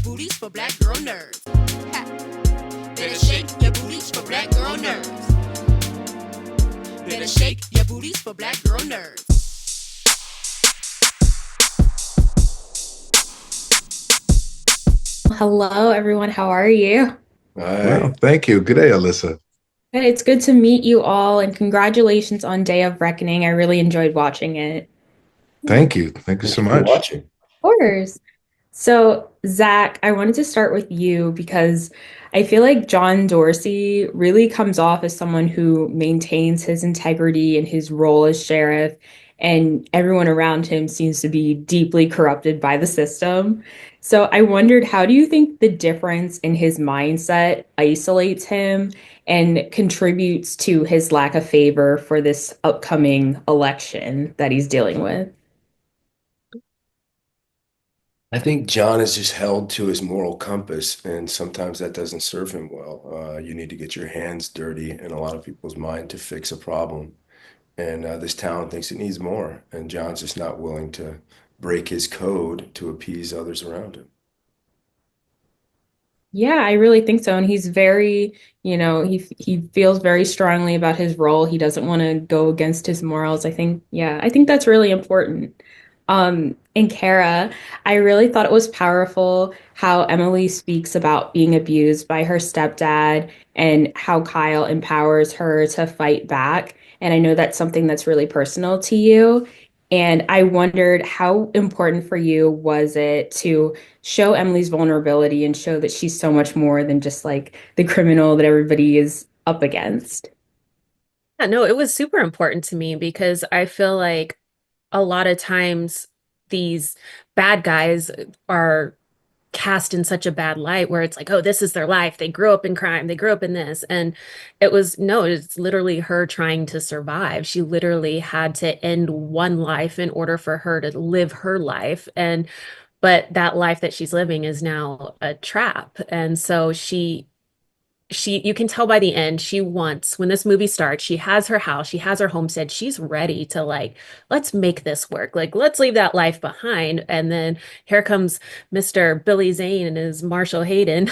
booties for black girl nerds. Ha. Better shake your booties for black girl nerds. Better shake your booties for black girl nerds. Hello, everyone. How are you? Well, thank you. Good day, Alyssa. Good. It's good to meet you all, and congratulations on Day of Reckoning. I really enjoyed watching it. Thank you. Thank you Thank so you for much. watching. Of course. So, Zach, I wanted to start with you because I feel like John Dorsey really comes off as someone who maintains his integrity in his role as sheriff, and everyone around him seems to be deeply corrupted by the system. So, I wondered, how do you think the difference in his mindset isolates him and contributes to his lack of favor for this upcoming election that he's dealing with? I think John is just held to his moral compass, and sometimes that doesn't serve him well. You need to get your hands dirty in a lot of people's mind to fix a problem. And this town thinks it needs more, and John's just not willing to break his code to appease others around him. Yeah, I really think so. And he's very, he feels very strongly about his role. He doesn't want to go against his morals. I think, yeah, I think that's really important. In Cara, I really thought it was powerful how Emily speaks about being abused by her stepdad and how Kyle empowers her to fight back. And I know that's something that's really personal to you. And I wondered, how important for you was it to show Emily's vulnerability and show that she's so much more than just like the criminal that everybody is up against? Yeah, no, it was super important to me because I feel like a lot of times these bad guys are cast in such a bad light where it's like, oh, this is their life. They grew up in crime. They grew up in this. And it was, no, it's literally her trying to survive. She literally had to end one life in order for her to live her life. But that life that she's living is now a trap. And so you can tell by the end, when this movie starts, she has her house, she has her homestead, she's ready to like, let's make this work. Like, let's leave that life behind. And then here comes Mr. Billy Zane and his Marshal Hayden.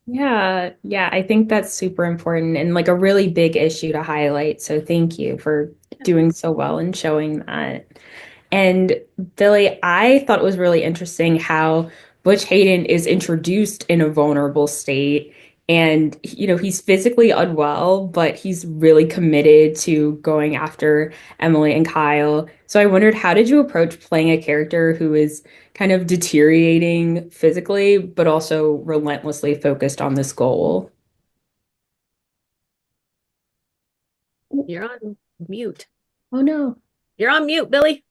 Yeah, yeah, I think that's super important and like a really big issue to highlight. So thank you for doing so well and showing that. And Billy, I thought it was really interesting how Butch Hayden is introduced in a vulnerable state. And, he's physically unwell, but he's really committed to going after Emily and Kyle. So I wondered, how did you approach playing a character who is kind of deteriorating physically, but also relentlessly focused on this goal? You're on mute. Oh no. You're on mute, Billy.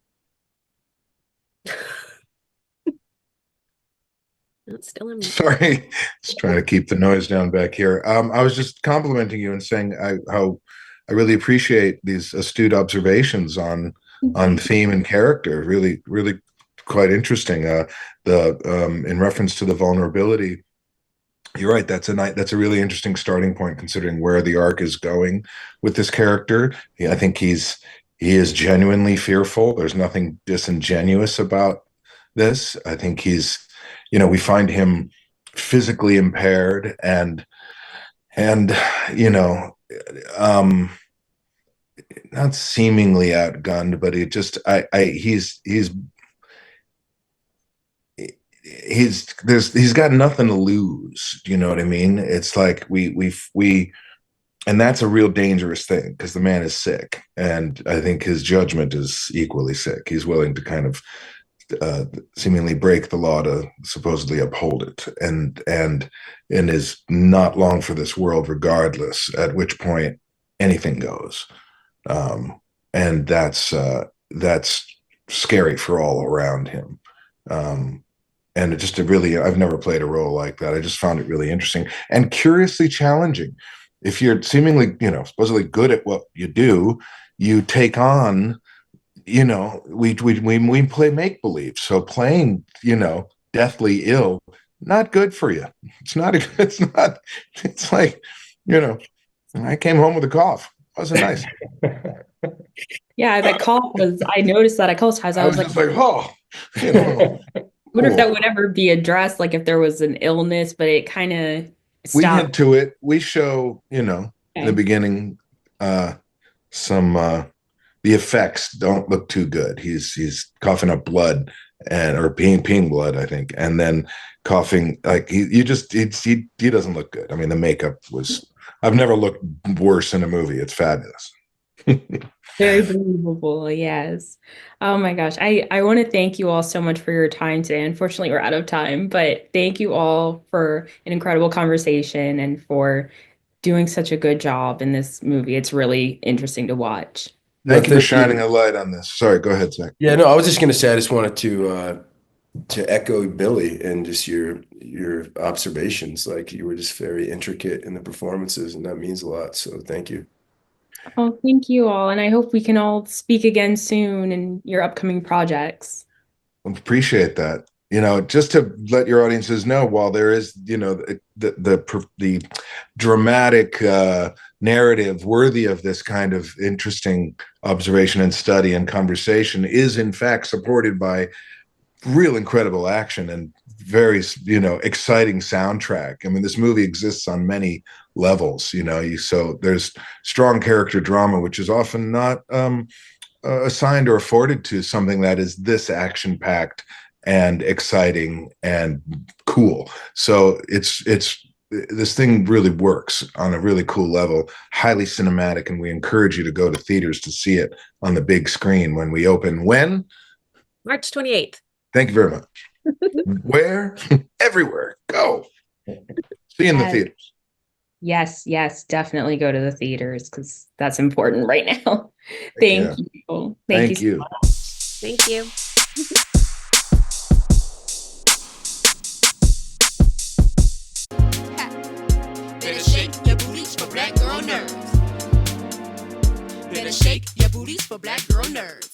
It's still on mute. Sorry, just trying to keep the noise down back here. I was just complimenting you and saying how I really appreciate these astute observations on theme and character. Really, really quite interesting. The In reference to the vulnerability, you're right. That's a really interesting starting point considering where the arc is going with this character. Yeah, I think he is genuinely fearful. There's nothing disingenuous about this. I think we find him physically impaired and you know, um, not seemingly outgunned, but he just I he's got nothing to lose. You know what I mean? It's like we and that's a real dangerous thing because the man is sick, and I think his judgment is equally sick. He's willing to kind of seemingly break the law to supposedly uphold it, and is not long for this world, regardless. At which point anything goes, and that's scary for all around him. And it just really, I've never played a role like that. I just found it really interesting and curiously challenging. If you're seemingly, supposedly good at what you do, you take on, we play make believe. So playing, deathly ill, not good for you. It's not a, it's not, it's like, you know, I came home with a cough. Wasn't nice. Yeah, that call was, I noticed that a couple times. I I was was like, just like, oh, you know. wonder if that Cool. would ever be addressed, like if there was an illness, but it kind of We stopped. hint to it. We show, in the Okay. beginning, some the effects don't look too good. He's coughing up blood or peeing blood, I think, and then coughing like he doesn't look good. I mean, the makeup was. I've never looked worse in a movie. It's fabulous. Very believable, yes. Oh my gosh. I want to thank you all so much for your time today. Unfortunately, we're out of time, but thank you all for an incredible conversation and for doing such a good job in this movie. It's really interesting to watch. No, Thank you for thank shining you. a light on this. Sorry, go ahead, Zach. Yeah, no, I was just gonna say I just wanted to echo Billy and just your observations. Like you were just very intricate in the performances, and that means a lot. So thank you. Oh, thank you all. And I hope we can all speak again soon in your upcoming projects. Appreciate that. Just to let your audiences know, while there is, the dramatic narrative worthy of this kind of interesting observation and study and conversation is in fact supported by real incredible action and very, exciting soundtrack. I mean, this movie exists on many levels, so there's strong character drama, which is often not assigned or afforded to something that is this action packed and exciting and cool. So it's this thing really works on a really cool level, highly cinematic, and we encourage you to go to theaters to see it on the big screen when we open. When? March 28th. Thank you very much. Where? Everywhere. Go. See you in the theaters. Yes, yes, definitely go to the theaters because that's important right now. Thank you. Thank you so much. Thank you. Better shake your booties for black girl nerves. Better shake your booties for black girl nerves.